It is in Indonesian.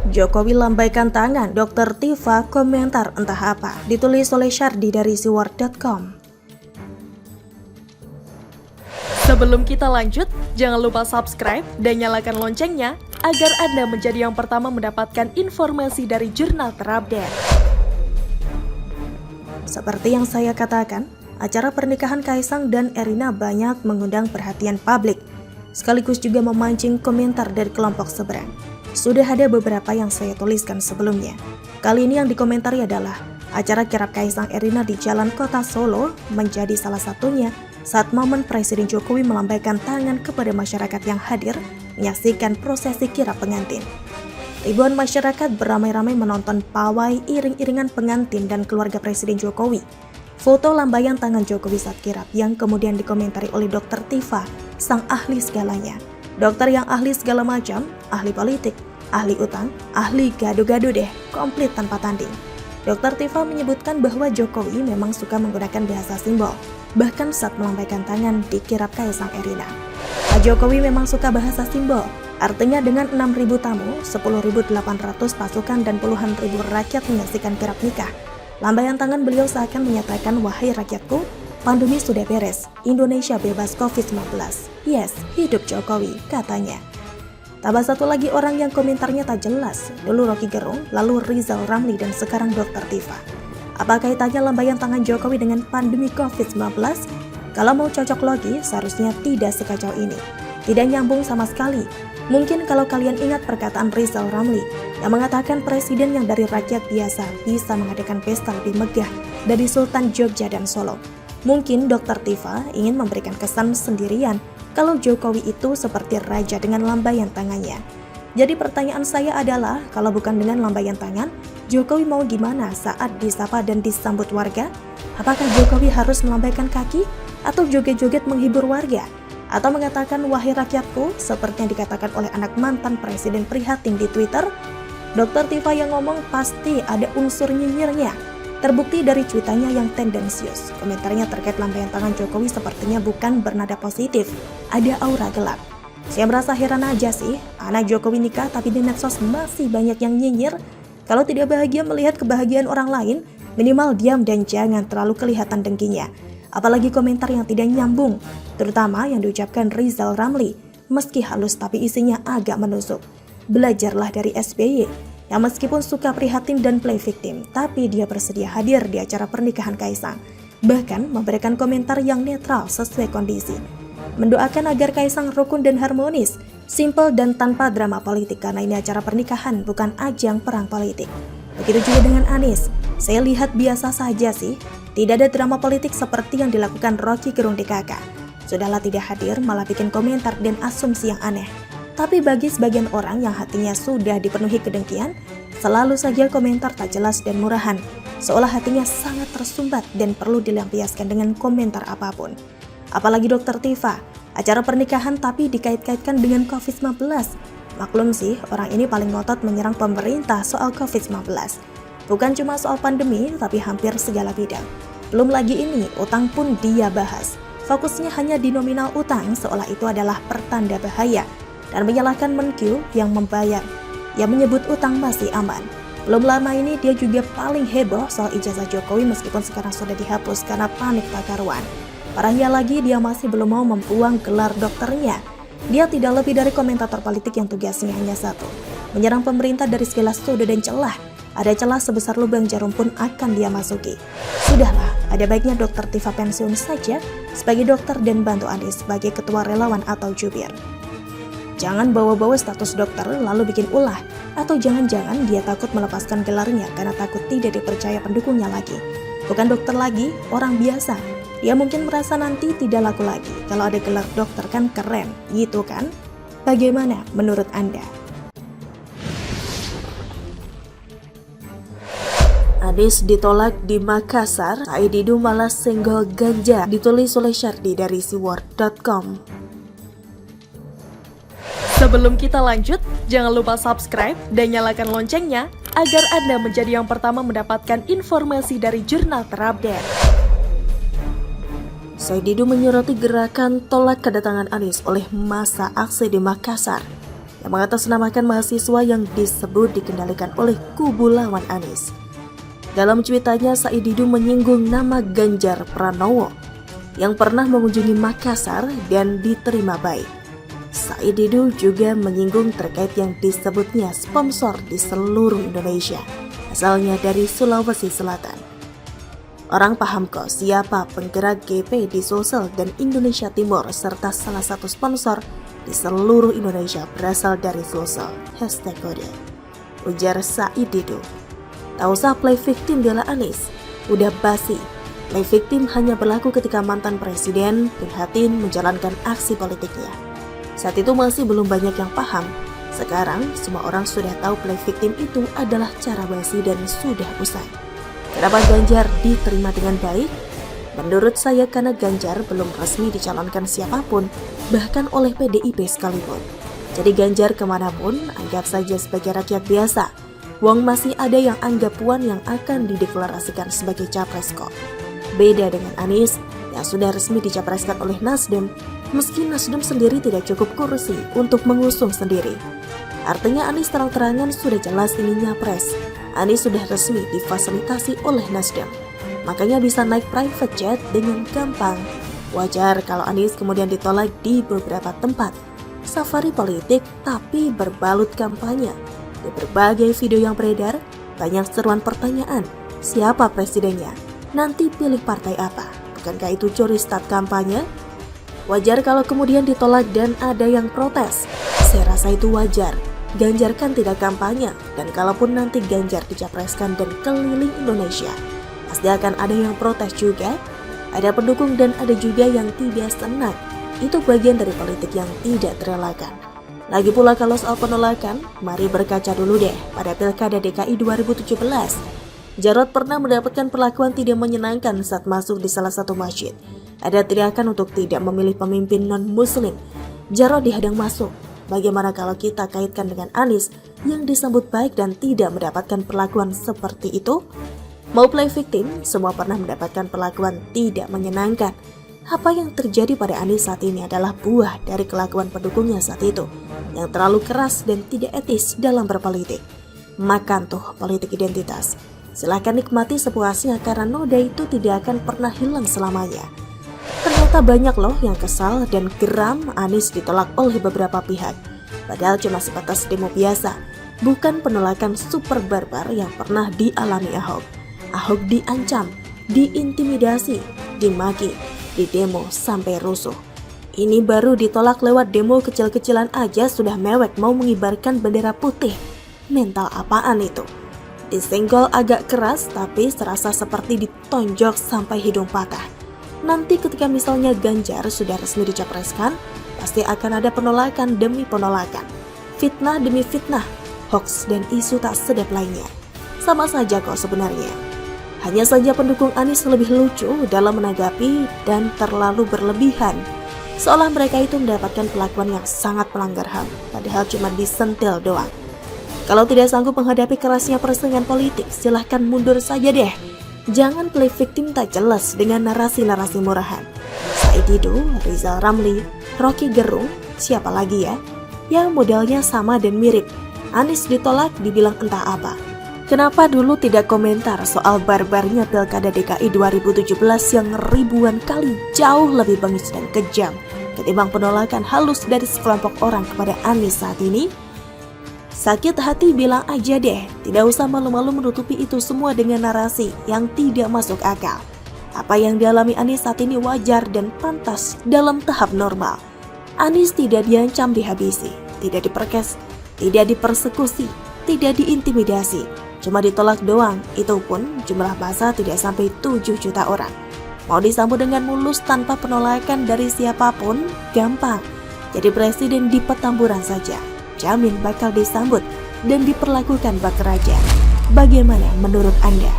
Jokowi lambaikan tangan, Dr. Tifa komentar entah apa, ditulis oleh Syardi dari siwar.com. Sebelum kita lanjut, jangan lupa subscribe dan nyalakan loncengnya agar Anda menjadi yang pertama mendapatkan informasi dari jurnal terupdate. Seperti yang saya katakan, acara pernikahan Kaisang dan Erina banyak mengundang perhatian publik, sekaligus juga memancing komentar dari kelompok seberang. Sudah ada beberapa yang saya tuliskan sebelumnya. Kali ini yang dikomentari adalah acara kirap Kaisang Erina di Jalan Kota Solo menjadi salah satunya saat momen Presiden Jokowi melambaikan tangan kepada masyarakat yang hadir menyaksikan prosesi kirap pengantin. Ribuan masyarakat beramai-ramai menonton pawai iring-iringan pengantin dan keluarga Presiden Jokowi. Foto lambaian tangan Jokowi saat kirap yang kemudian dikomentari oleh Dr. Tifa, sang ahli segalanya. Dokter yang ahli segala macam, ahli politik, ahli utang, ahli gado-gado deh, komplit tanpa tanding. Dr. Tifa menyebutkan bahwa Jokowi memang suka menggunakan bahasa simbol, bahkan saat melambaikan tangan di kirap Kaisang Erina. Pak Jokowi memang suka bahasa simbol, artinya dengan 6.000 tamu, 10.800 pasukan dan puluhan ribu rakyat menyaksikan kirap nikah. Lambaian tangan beliau seakan menyatakan, wahai rakyatku, pandemi sudah beres, Indonesia bebas COVID-19. Yes, hidup Jokowi, katanya. Tambah satu lagi orang yang komentarnya tak jelas, dulu Rocky Gerung, lalu Rizal Ramli, dan sekarang Dr. Tifa. Apa kaitannya lambaian tangan Jokowi dengan pandemi COVID-19? Kalau mau cocok logi, seharusnya tidak sekacau ini. Tidak nyambung sama sekali. Mungkin kalau kalian ingat perkataan Rizal Ramli yang mengatakan presiden yang dari rakyat biasa bisa mengadakan pesta lebih megah dari Sultan Jogja dan Solo. Mungkin Dr. Tifa ingin memberikan kesan sendirian kalau Jokowi itu seperti raja dengan lambaian tangannya. Jadi pertanyaan saya adalah, kalau bukan dengan lambaian tangan, Jokowi mau gimana saat disapa dan disambut warga? Apakah Jokowi harus melambaikan kaki? Atau joget-joget menghibur warga? Atau mengatakan, wahai rakyatku, seperti yang dikatakan oleh anak mantan presiden prihatin di Twitter? Dr. Tifa yang ngomong pasti ada unsur nyinyirnya. Terbukti dari cuitannya yang tendensius. Komentarnya terkait lambaian tangan Jokowi sepertinya bukan bernada positif, ada aura gelap. Saya merasa heran aja sih, anak Jokowi nikah tapi di medsos masih banyak yang nyinyir. Kalau tidak bahagia melihat kebahagiaan orang lain, minimal diam dan jangan terlalu kelihatan dengkinya. Apalagi komentar yang tidak nyambung, terutama yang diucapkan Rizal Ramli, meski halus tapi isinya agak menusuk. Belajarlah dari SBY, yang meskipun suka prihatin dan play victim, tapi dia bersedia hadir di acara pernikahan Kaisang. Bahkan memberikan komentar yang netral sesuai kondisi. Mendoakan agar Kaisang rukun dan harmonis, simple dan tanpa drama politik, karena ini acara pernikahan bukan ajang perang politik. Begitu juga dengan Anies, saya lihat biasa saja sih, tidak ada drama politik seperti yang dilakukan Rocky Gerung DKK. Sudahlah tidak hadir malah bikin komentar dan asumsi yang aneh. Tapi bagi sebagian orang yang hatinya sudah dipenuhi kedengkian, selalu saja komentar tak jelas dan murahan, seolah hatinya sangat tersumbat dan perlu dilampiaskan dengan komentar apapun. Apalagi Dr. Tifa, acara pernikahan tapi dikait-kaitkan dengan COVID-19. Maklum sih, orang ini paling ngotot menyerang pemerintah soal COVID-19. Bukan cuma soal pandemi, tapi hampir segala bidang. Belum lagi ini, utang pun dia bahas. Fokusnya hanya di nominal utang, seolah itu adalah pertanda bahaya. Dan menyalahkan Menkyu yang membayar, yang menyebut utang masih aman. Belum lama ini dia juga paling heboh soal ijazah Jokowi meskipun sekarang sudah dihapus karena panik tak karuan. Parahnya lagi, dia masih belum mau membuang gelar dokternya. Dia tidak lebih dari komentator politik yang tugasnya hanya satu, menyerang pemerintah dari segala sudut dan celah. Ada celah sebesar lubang jarum pun akan dia masuki. Sudahlah, ada baiknya Dr. Tifa pensiun saja sebagai dokter dan bantu Anies sebagai ketua relawan atau jubir. Jangan bawa-bawa status dokter lalu bikin ulah, atau jangan-jangan dia takut melepaskan gelarnya karena takut tidak dipercaya pendukungnya lagi. Bukan dokter lagi, orang biasa. Dia mungkin merasa nanti tidak laku lagi. Kalau ada gelar dokter kan keren, gitu kan? Bagaimana menurut Anda? Anies ditolak di Makassar, Said Didu malah senggol ganja, ditulis oleh Syardi dari siwar.com. Sebelum kita lanjut, jangan lupa subscribe dan nyalakan loncengnya agar Anda menjadi yang pertama mendapatkan informasi dari jurnal terupdate. Said Didu menyoroti gerakan tolak kedatangan Anies oleh massa aksi di Makassar. yang mengatasnamakan mahasiswa yang disebut dikendalikan oleh kubu lawan Anies. Dalam cuitannya, Said Didu menyinggung nama Ganjar Pranowo yang pernah mengunjungi Makassar dan diterima baik. Said Didu juga menyinggung terkait yang disebutnya sponsor di seluruh Indonesia, asalnya dari Sulawesi Selatan. Orang paham kok siapa penggerak GP di Sulsel dan Indonesia Timur serta salah satu sponsor di seluruh Indonesia berasal dari Sulsel. #kode. Ujar Said Didu. Tak usah play victim bela Anies, udah basi. Play victim hanya berlaku ketika mantan presiden prihatin menjalankan aksi politiknya. Saat itu masih belum banyak yang paham. Sekarang semua orang sudah tahu play victim itu adalah cara basi dan sudah usai. Kenapa Ganjar diterima dengan baik? Menurut saya karena Ganjar belum resmi dicalonkan siapapun, bahkan oleh PDIP sekalipun. Jadi Ganjar kemanapun anggap saja sebagai rakyat biasa. Wong masih ada yang anggap Puan yang akan dideklarasikan sebagai capres kok. Beda dengan Anies yang sudah resmi dicapreskan oleh Nasdem, meski Nasdem sendiri tidak cukup kursi untuk mengusung sendiri. Artinya Anies terang-terangan sudah jelas ini nyapres. Anies sudah resmi difasilitasi oleh Nasdem, makanya bisa naik private jet dengan gampang. Wajar kalau Anies kemudian ditolak di beberapa tempat. Safari politik tapi berbalut kampanye. Di berbagai video yang beredar, banyak seruan pertanyaan, siapa presidennya? Nanti pilih partai apa? Bukankah itu curi start kampanye? Wajar kalau kemudian ditolak dan ada yang protes. Saya rasa itu wajar. Ganjar kan tidak kampanye, dan kalaupun nanti Ganjar dicapreskan dan keliling Indonesia, pasti akan ada yang protes juga. Ada pendukung dan ada juga yang tidak senang. Itu bagian dari politik yang tidak terelakkan. Lagi pula kalau soal penolakan, mari berkaca dulu deh pada Pilkada DKI 2017. Jarod pernah mendapatkan perlakuan tidak menyenangkan saat masuk di salah satu masjid. Ada teriakan untuk tidak memilih pemimpin non-muslim. Jarod dihadang masuk. Bagaimana kalau kita kaitkan dengan Anies yang disambut baik dan tidak mendapatkan perlakuan seperti itu? Mau play victim, semua pernah mendapatkan perlakuan tidak menyenangkan. Apa yang terjadi pada Anies saat ini adalah buah dari kelakuan pendukungnya saat itu, yang terlalu keras dan tidak etis dalam berpolitik. Makan tuh politik identitas. Silahkan nikmati sepuasnya karena noda itu tidak akan pernah hilang selamanya. Ternyata banyak loh yang kesal dan geram Anies ditolak oleh beberapa pihak. Padahal cuma sebatas demo biasa, bukan penolakan super barbar yang pernah dialami Ahok. Ahok diancam, diintimidasi, dimaki, di demo sampai rusuh. Ini baru ditolak lewat demo kecil-kecilan aja sudah mewek mau mengibarkan bendera putih. Mental apaan itu? Disenggol agak keras tapi serasa seperti ditonjok sampai hidung patah. Nanti ketika misalnya Ganjar sudah resmi dicapreskan, pasti akan ada penolakan demi penolakan. Fitnah demi fitnah, hoax dan isu tak sedap lainnya. Sama saja kok sebenarnya. Hanya saja pendukung Anies lebih lucu dalam menanggapi dan terlalu berlebihan. Seolah mereka itu mendapatkan perlakuan yang sangat melanggar HAM, padahal cuma disentil doang. Kalau tidak sanggup menghadapi kerasnya persaingan politik, silahkan mundur saja deh. Jangan play victim tak jelas dengan narasi-narasi murahan. Said Didu, Rizal Ramli, Rocky Gerung, siapa lagi ya? Yang modelnya sama dan mirip. Anies ditolak dibilang entah apa. Kenapa dulu tidak komentar soal barbarnya Pilkada DKI 2017 yang ribuan kali jauh lebih bengis dan kejam ketimbang penolakan halus dari sekelompok orang kepada Anies saat ini? Sakit hati bilang aja deh, tidak usah malu-malu menutupi itu semua dengan narasi yang tidak masuk akal. Apa yang dialami Anies saat ini wajar dan pantas dalam tahap normal. Anies tidak diancam dihabisi, tidak diperkes, tidak dipersekusi, tidak diintimidasi. Cuma ditolak doang, itu pun jumlah massa tidak sampai 7 juta orang. Mau disambut dengan mulus tanpa penolakan dari siapapun, gampang. Jadi presiden di Petamburan saja, jamin bakal disambut dan diperlakukan bak raja. Bagaimana menurut Anda?